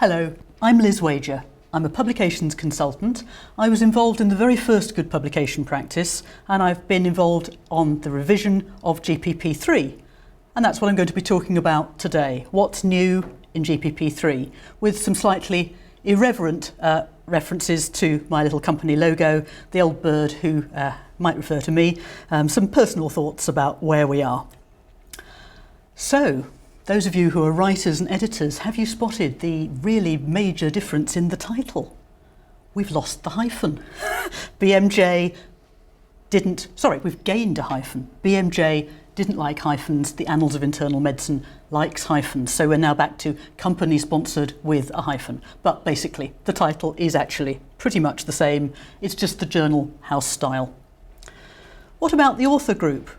Hello, I'm Liz Wager. I'm a publications consultant. I was involved in the very first good publication practice, and I've been involved on the revision of GPP3. And that's what I'm going to be talking about today. What's new in GPP3, with some slightly irreverent references to my little company logo, the old bird who might refer to me, some personal thoughts about where we are. So, those of you who are writers and editors, have you spotted the really major difference in the title? We've lost the hyphen. We've gained a hyphen. BMJ didn't like hyphens. The Annals of Internal Medicine likes hyphens. So we're now back to company sponsored with a hyphen. But basically, the title is actually pretty much the same. It's just the journal house style. What about the author group?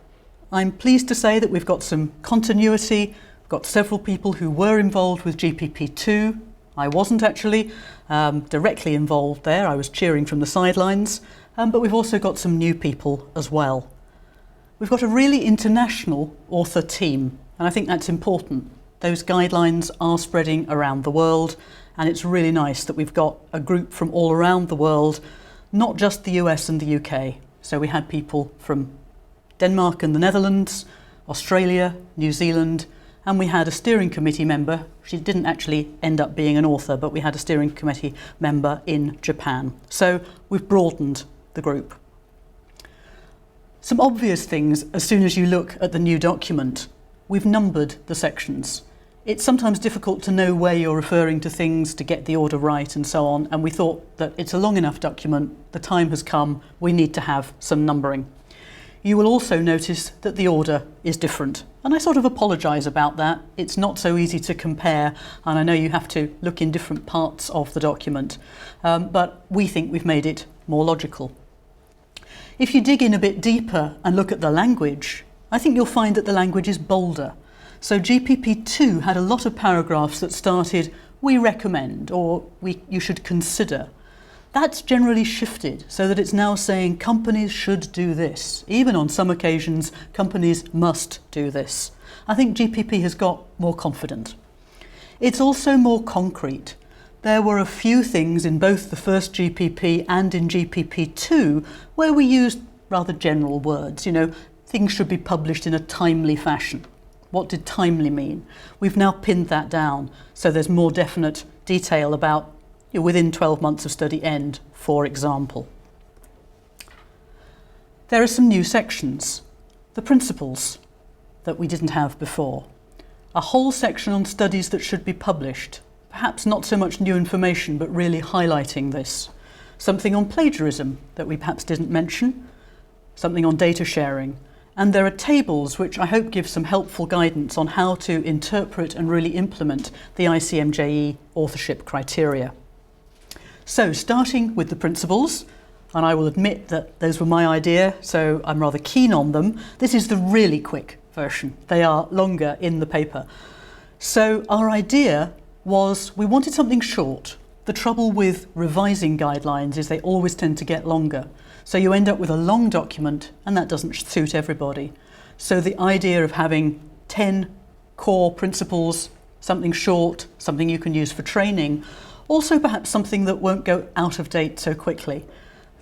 I'm pleased to say that we've got some continuity. Got several people who were involved with GPP2. I wasn't actually directly involved there. I was cheering from the sidelines, but we've also got some new people as well. We've got a really international author team, and I think that's important. Those guidelines are spreading around the world, and it's really nice that we've got a group from all around the world, not just the US and the UK. So we had people from Denmark and the Netherlands, Australia, New Zealand, and we had a steering committee member. She didn't actually end up being an author, but we had a steering committee member in Japan. So we've broadened the group. Some obvious things as soon as you look at the new document. We've numbered the sections. It's sometimes difficult to know where you're referring to things to get the order right and so on, and we thought that it's a long enough document, the time has come, we need to have some numbering. You will also notice that the order is different. And I sort of apologise about that. It's not so easy to compare, and I know you have to look in different parts of the document, but we think we've made it more logical. If you dig in a bit deeper and look at the language, I think you'll find that the language is bolder. So GPP2 had a lot of paragraphs that started, "We recommend," or "You should consider." That's generally shifted so that it's now saying companies should do this. Even on some occasions, companies must do this. I think GPP has got more confident. It's also more concrete. There were a few things in both the first GPP and in GPP2 where we used rather general words. Things should be published in a timely fashion. What did timely mean? We've now pinned that down so there's more definite detail about within 12 months of study end, for example. There are some new sections. The principles that we didn't have before. A whole section on studies that should be published. Perhaps not so much new information, but really highlighting this. Something on plagiarism that we perhaps didn't mention. Something on data sharing. And there are tables which I hope give some helpful guidance on how to interpret and really implement the ICMJE authorship criteria. So, starting with the principles, and I will admit that those were my idea, so I'm rather keen on them. This is the really quick version. They are longer in the paper. So our idea was we wanted something short. The trouble with revising guidelines is they always tend to get longer. So you end up with a long document, and that doesn't suit everybody. So the idea of having 10 core principles, something short, something you can use for training, also perhaps something that won't go out of date so quickly.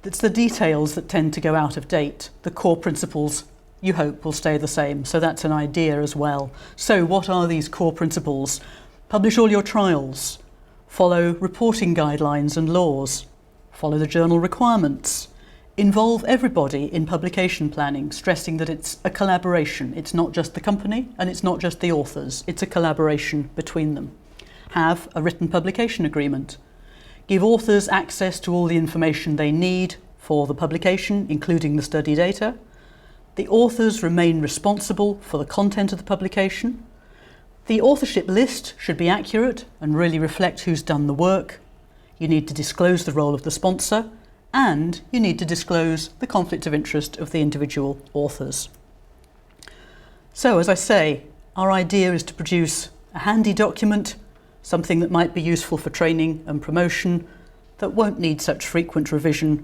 It's the details that tend to go out of date. The core principles, you hope, will stay the same. So that's an idea as well. So what are these core principles? Publish all your trials. Follow reporting guidelines and laws. Follow the journal requirements. Involve everybody in publication planning, stressing that it's a collaboration. It's not just the company and it's not just the authors. It's a collaboration between them. Have a written publication agreement. Give authors access to all the information they need for the publication, including the study data. The authors remain responsible for the content of the publication. The authorship list should be accurate and really reflect who's done the work. You need to disclose the role of the sponsor, and you need to disclose the conflict of interest of the individual authors. So, as I say, our idea is to produce a handy document, something that might be useful for training and promotion, that won't need such frequent revision,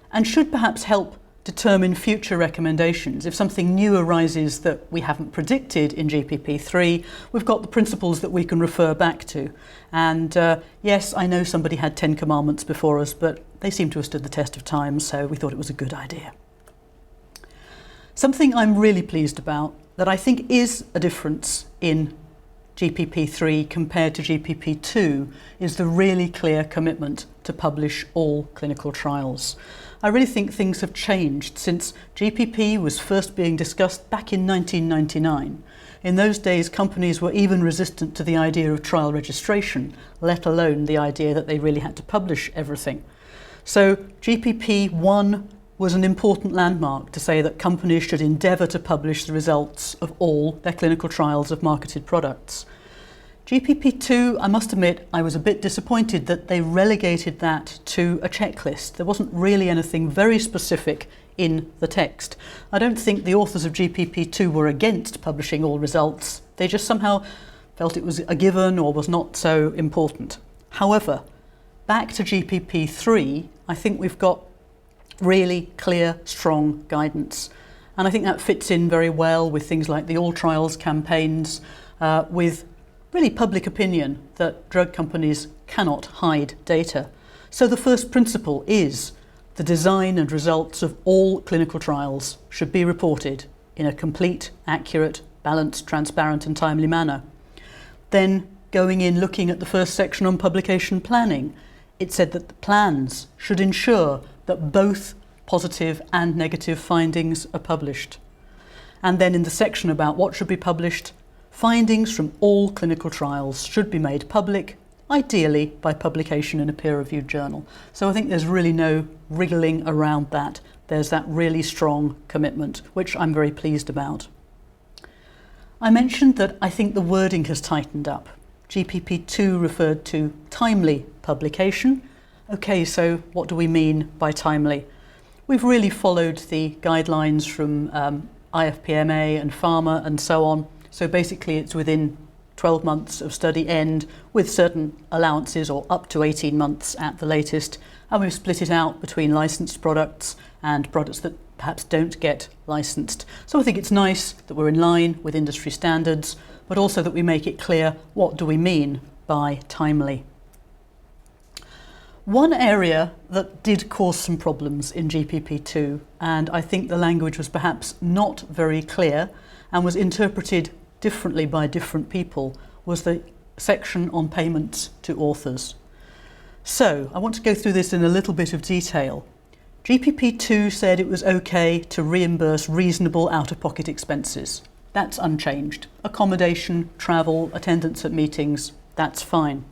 and should perhaps help determine future recommendations. If something new arises that we haven't predicted in GPP3, we've got the principles that we can refer back to. And yes, I know somebody had 10 commandments before us, but they seem to have stood the test of time, so we thought it was a good idea. Something I'm really pleased about that I think is a difference in GPP3 compared to GPP2 is the really clear commitment to publish all clinical trials. I really think things have changed since GPP was first being discussed back in 1999. In those days, companies were even resistant to the idea of trial registration, let alone the idea that they really had to publish everything. So GPP1 was an important landmark to say that companies should endeavour to publish the results of all their clinical trials of marketed products. GPP2, I must admit, I was a bit disappointed that they relegated that to a checklist. There wasn't really anything very specific in the text. I don't think the authors of GPP2 were against publishing all results. They just somehow felt it was a given or was not so important. However, back to GPP3, I think we've got really clear, strong guidance. And I think that fits in very well with things like the All Trials campaigns, with really public opinion that drug companies cannot hide data. So the first principle is the design and results of all clinical trials should be reported in a complete, accurate, balanced, transparent and timely manner. Then going in looking at the first section on publication planning, it said that the plans should ensure that both positive and negative findings are published. And then in the section about what should be published, findings from all clinical trials should be made public, ideally by publication in a peer-reviewed journal. So I think there's really no wriggling around that. There's that really strong commitment, which I'm very pleased about. I mentioned that I think the wording has tightened up. GPP2 referred to timely publication. Okay, so what do we mean by timely? We've really followed the guidelines from IFPMA and Pharma and so on. So basically it's within 12 months of study end with certain allowances or up to 18 months at the latest. And we've split it out between licensed products and products that perhaps don't get licensed. So I think it's nice that we're in line with industry standards, but also that we make it clear what do we mean by timely. One area that did cause some problems in GPP2, and I think the language was perhaps not very clear and was interpreted differently by different people, was the section on payments to authors. So I want to go through this in a little bit of detail. GPP2 said it was okay to reimburse reasonable out-of-pocket expenses. That's unchanged. Accommodation, travel, attendance at meetings, that's fine.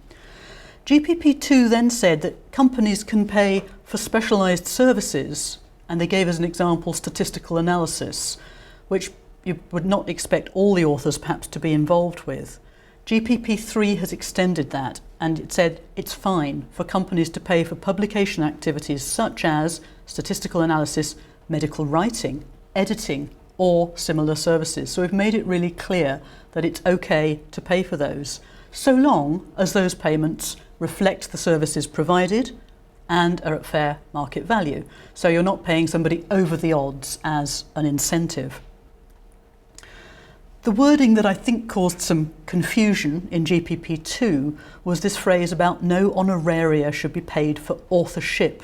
GPP2 then said that companies can pay for specialised services, and they gave as an example statistical analysis, which you would not expect all the authors perhaps to be involved with. GPP3 has extended that, and it said it's fine for companies to pay for publication activities such as statistical analysis, medical writing, editing, or similar services. So we've made it really clear that it's okay to pay for those, so long as those payments reflect the services provided and are at fair market value. So you're not paying somebody over the odds as an incentive. The wording that I think caused some confusion in GPP2 was this phrase about no honoraria should be paid for authorship.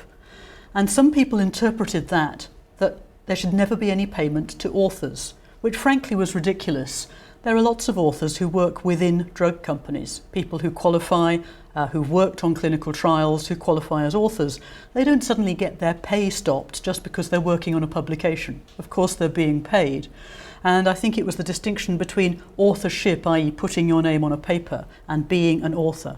And some people interpreted that there should never be any payment to authors, which frankly was ridiculous. There are lots of authors who work within drug companies, people who qualify, who've worked on clinical trials, who qualify as authors. They don't suddenly get their pay stopped just because they're working on a publication. Of course they're being paid. And I think it was the distinction between authorship, i.e. putting your name on a paper, and being an author.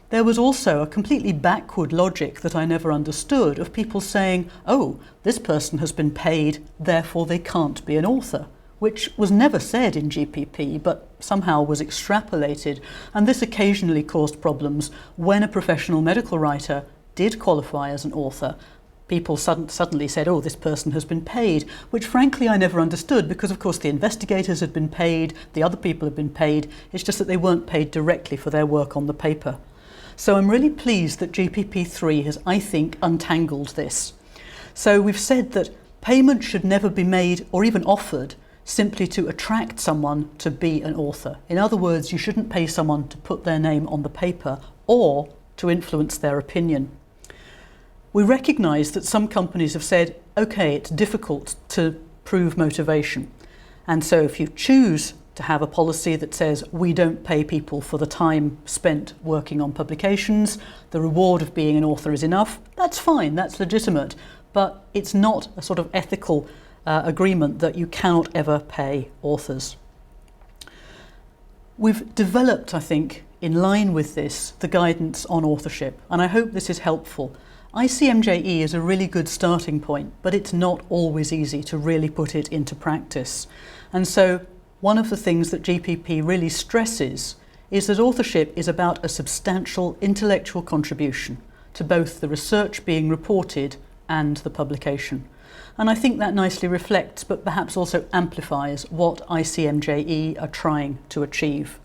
There was also a completely backward logic that I never understood of people saying, oh, this person has been paid, therefore they can't be an author, which was never said in GPP, but somehow was extrapolated. And this occasionally caused problems when a professional medical writer did qualify as an author. People suddenly said, oh, this person has been paid, which frankly I never understood because, of course, the investigators had been paid, the other people had been paid. It's just that they weren't paid directly for their work on the paper. So I'm really pleased that GPP3 has, I think, untangled this. So we've said that Payment should never be made or even offered simply to attract someone to be an author. In other words, you shouldn't pay someone to put their name on the paper or to influence their opinion. We recognise that some companies have said, okay, it's difficult to prove motivation. And so if you choose to have a policy that says we don't pay people for the time spent working on publications, the reward of being an author is enough, that's fine, that's legitimate. But it's not a sort of ethical agreement that you cannot ever pay authors. We've developed, I think, in line with this, the guidance on authorship, and I hope this is helpful. ICMJE is a really good starting point, but it's not always easy to really put it into practice. And so one of the things that GPP really stresses is that authorship is about a substantial intellectual contribution to both the research being reported and the publication. And I think that nicely reflects, but perhaps also amplifies, what ICMJE are trying to achieve.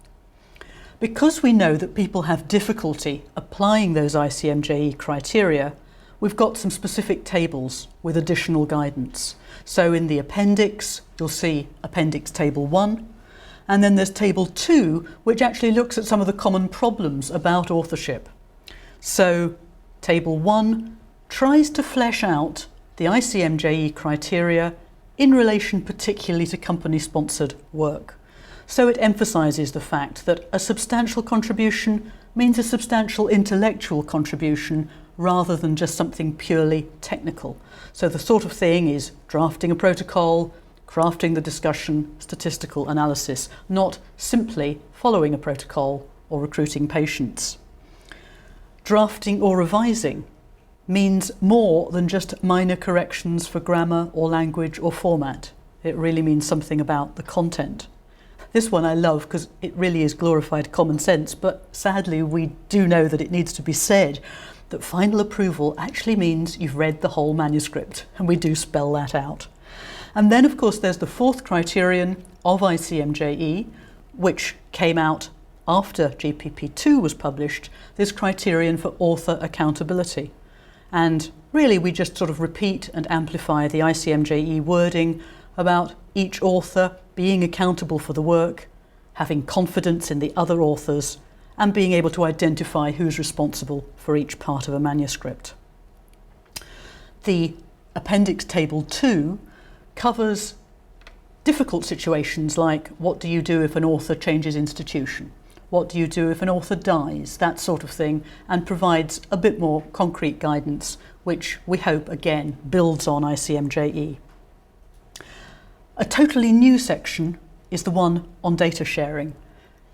Because we know that people have difficulty applying those ICMJE criteria, we've got some specific tables with additional guidance. So in the appendix, you'll see Appendix Table 1, and then there's Table 2, which actually looks at some of the common problems about authorship. So Table 1 tries to flesh out the ICMJE criteria in relation particularly to company-sponsored work. So it emphasises the fact that a substantial contribution means a substantial intellectual contribution rather than just something purely technical. So the sort of thing is drafting a protocol, crafting the discussion, statistical analysis, not simply following a protocol or recruiting patients. Drafting or revising means more than just minor corrections for grammar or language or format. It really means something about the content. This one I love because it really is glorified common sense, but sadly we do know that it needs to be said that final approval actually means you've read the whole manuscript, and we do spell that out. And then of course there's the fourth criterion of ICMJE, which came out after GPP2 was published, this criterion for author accountability. And really we just sort of repeat and amplify the ICMJE wording about each author being accountable for the work, having confidence in the other authors, and being able to identify who's responsible for each part of a manuscript. The Appendix Table 2 covers difficult situations like what do you do if an author changes institution? What do you do if an author dies? That sort of thing, and provides a bit more concrete guidance, which we hope again builds on ICMJE. A totally new section is the one on data sharing.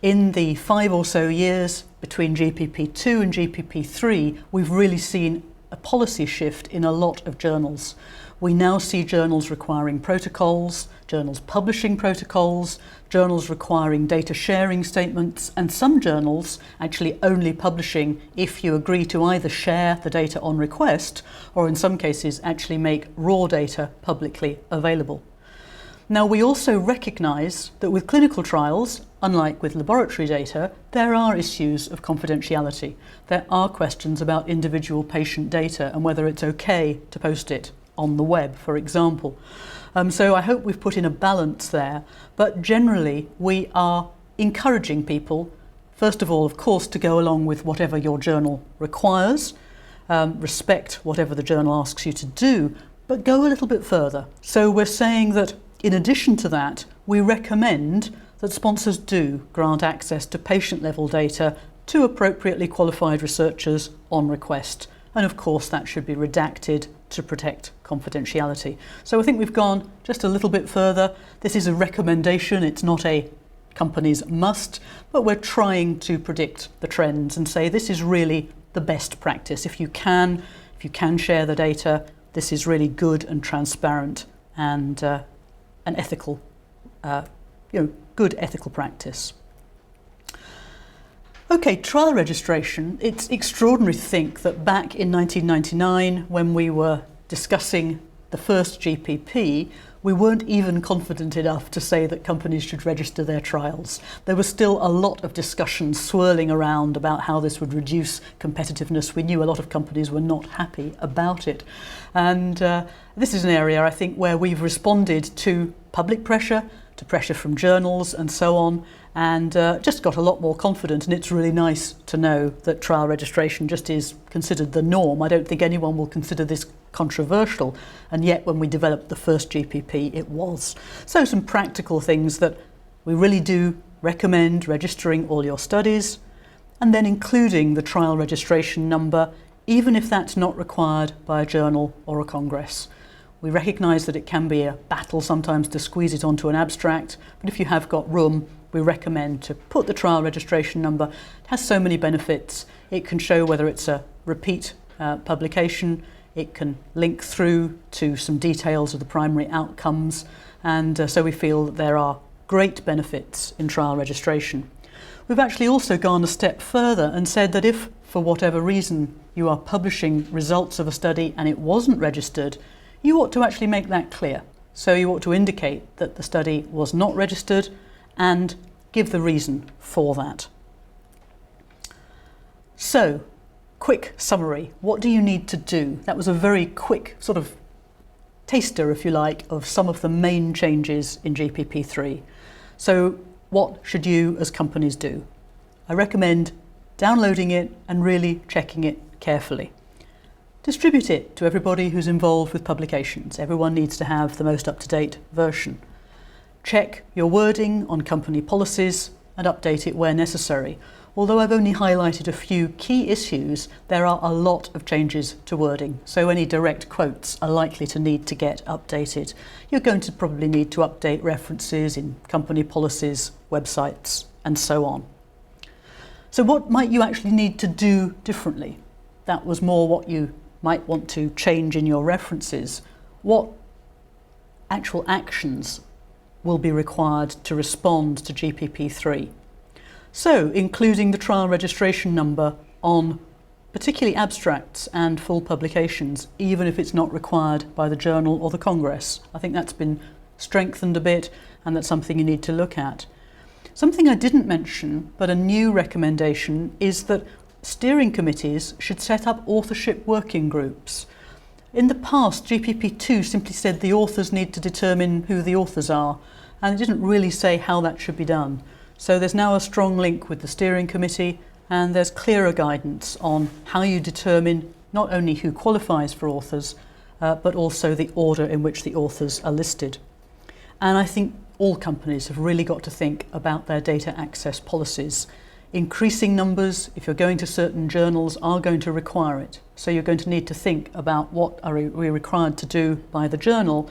In the 5 or so years between GPP2 and GPP3, we've really seen a policy shift in a lot of journals. We now see journals requiring protocols, journals publishing protocols, journals requiring data sharing statements, and some journals actually only publishing if you agree to either share the data on request or in some cases actually make raw data publicly available. Now we also recognise that with clinical trials, unlike with laboratory data, there are issues of confidentiality. There are questions about individual patient data and whether it's okay to post it on the web, for example. So I hope we've put in a balance there, but generally we are encouraging people, first of all, of course, to go along with whatever your journal requires, respect whatever the journal asks you to do, but go a little bit further. So we're saying that in addition to that, we recommend that sponsors do grant access to patient-level data to appropriately qualified researchers on request. And of course, that should be redacted to protect confidentiality. So I think we've gone just a little bit further. This is a recommendation, it's not a company's must, but we're trying to predict the trends and say this is really the best practice. If you can share the data, this is really good and transparent and an ethical, good ethical practice. Okay, trial registration. It's extraordinary to think that back in 1999, when we were discussing the first GPP, we weren't even confident enough to say that companies should register their trials. There was still a lot of discussion swirling around about how this would reduce competitiveness. We knew a lot of companies were not happy about it. And this is an area, I think, where we've responded to public pressure, to pressure from journals and so on, and just got a lot more confident. And it's really nice to know that trial registration just is considered the norm. I don't think anyone will consider this controversial, and yet when we developed the first GPP it was. So some practical things that we really do recommend: registering all your studies and then including the trial registration number, even if that's not required by a journal or a congress. We recognise that it can be a battle sometimes to squeeze it onto an abstract, but if you have got room, we recommend to put the trial registration number. It has so many benefits. It can show whether it's a repeat publication. It can link through to some details of the primary outcomes, and so we feel that there are great benefits in trial registration. We've actually also gone a step further and said that if, for whatever reason, you are publishing results of a study and it wasn't registered, you ought to actually make that clear. So you ought to indicate that the study was not registered and give the reason for that. So, quick summary. What do you need to do? That was a very quick sort of taster, if you like, of some of the main changes in GPP3. So what should you as companies do? I recommend downloading it and really checking it carefully. Distribute it to everybody who's involved with publications. Everyone needs to have the most up-to-date version. Check your wording on company policies and update it where necessary. Although I've only highlighted a few key issues, there are a lot of changes to wording, so any direct quotes are likely to need to get updated. You're going to probably need to update references in company policies, websites, and so on. So what might you actually need to do differently? That was more what you might want to change in your references. What actual actions will be required to respond to GPP3? So, including the trial registration number on particularly abstracts and full publications, even if it's not required by the journal or the congress. I think that's been strengthened a bit, and that's something you need to look at. Something I didn't mention, but a new recommendation, is that steering committees should set up authorship working groups. In the past, GPP2 simply said the authors need to determine who the authors are, and it didn't really say how that should be done. So there's now a strong link with the steering committee, and there's clearer guidance on how you determine not only who qualifies for authors, but also the order in which the authors are listed. And I think all companies have really got to think about their data access policies. Increasing numbers, if you're going to certain journals, are going to require it. So you're going to need to think about what are we required to do by the journal.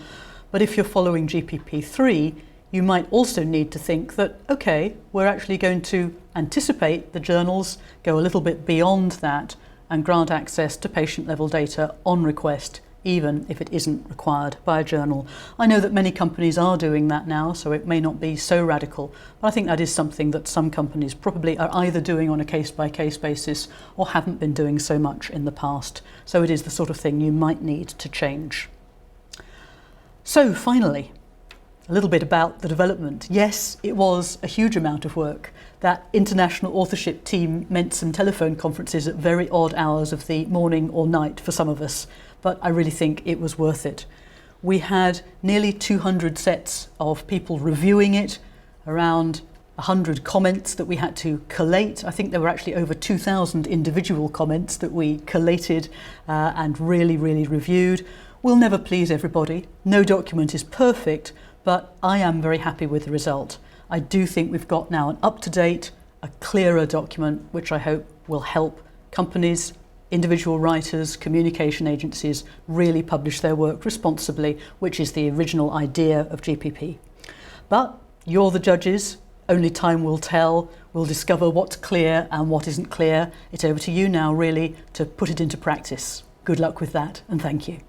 But if you're following GPP3, you might also need to think that, okay, we're actually going to anticipate the journals, go a little bit beyond that, and grant access to patient-level data on request, even if it isn't required by a journal. I know that many companies are doing that now, so it may not be so radical, but I think that is something that some companies probably are either doing on a case-by-case basis or haven't been doing so much in the past. So it is the sort of thing you might need to change. So finally, a little bit about the development. Yes, it was a huge amount of work. That international authorship team meant some telephone conferences at very odd hours of the morning or night for some of us, but I really think it was worth it. We had nearly 200 sets of people reviewing it, around 100 comments that we had to collate. I think there were actually over 2,000 individual comments that we collated and really reviewed. We'll never please everybody. No document is perfect, but I am very happy with the result. I do think we've got now an up-to-date, a clearer document, which I hope will help companies, individual writers, communication agencies really publish their work responsibly, which is the original idea of GPP. But you're the judges. Only time will tell. We'll discover what's clear and what isn't clear. It's over to you now, really, to put it into practice. Good luck with that, and thank you.